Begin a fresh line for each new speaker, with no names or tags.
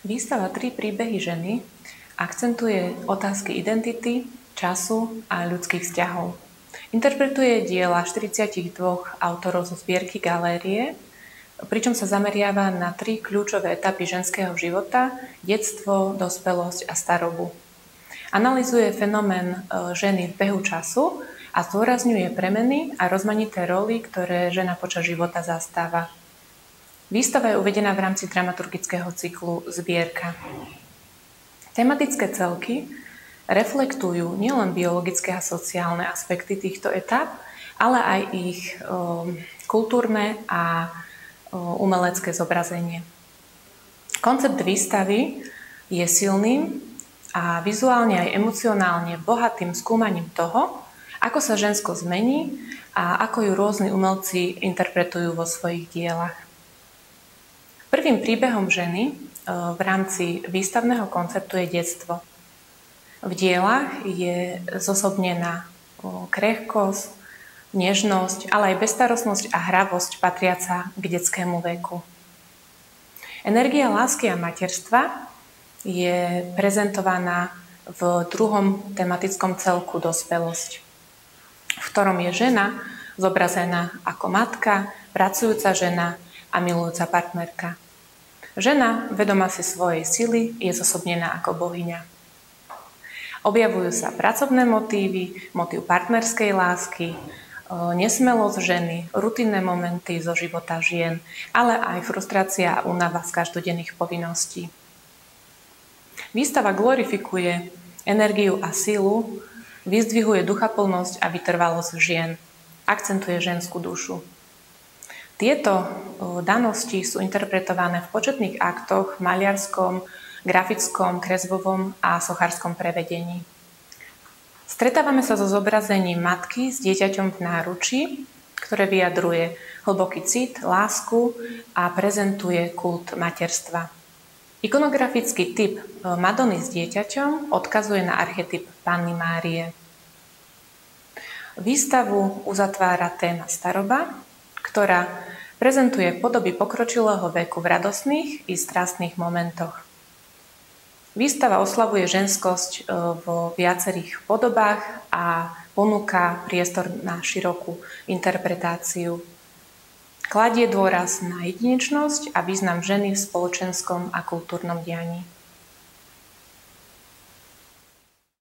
Výstava Tri príbehy ženy akcentuje otázky identity, času a ľudských vzťahov. Interpretuje diela 42 autorov zo zbierky Galérie, pričom sa zameriava na 3 kľúčové etapy ženského života: detstvo, dospelosť a starobu. Analyzuje fenomén ženy v behu času a zdôrazňuje premeny a rozmanité roly, ktoré žena počas života zastáva. Výstava je uvedená v rámci dramaturgického cyklu Zbierka. Tematické celky reflektujú nielen biologické a sociálne aspekty týchto etáp, ale aj ich kultúrne a umelecké zobrazenie. Koncept výstavy je silným a vizuálne aj emocionálne bohatým skúmaním toho, ako sa žensko zmení a ako ju rôzni umelci interpretujú vo svojich dielach. Prvým príbehom ženy v rámci výstavného konceptu je detstvo. V dielach je zosobnená krehkosť, nežnosť, ale aj bezstarostnosť a hravosť patriaca k detskému veku. Energia lásky a materstva je prezentovaná v druhom tematickom celku Dospelosť, v ktorom je žena zobrazená ako matka, pracujúca žena a milujúca partnerka. Žena, vedomá si svojej sily, je zosobnená ako bohyňa. Objavujú sa pracovné motívy, motív partnerskej lásky, nesmelosť ženy, rutinné momenty zo života žien, ale aj frustrácia a únava z každodenných povinností. Výstava glorifikuje energiu a silu, vyzdvihuje duchaplnosť a vytrvalosť žien, akcentuje ženskú dušu. Tieto danosti sú interpretované v početných aktoch v maliarskom, grafickom, kresbovom a sochárskom prevedení. Stretávame sa so zobrazením matky s dieťaťom v náručí, ktoré vyjadruje hlboký cit, lásku a prezentuje kult materstva. Ikonografický typ Madony s dieťaťom odkazuje na archetyp Panny Márie. Výstavu uzatvára téma staroba, ktorá prezentuje podoby pokročilého veku v radostných i strastných momentoch. Výstava oslavuje ženskosť vo viacerých podobách a ponúka priestor na širokú interpretáciu. Kladie dôraz na jedinečnosť a význam ženy v spoločenskom a kultúrnom dianí.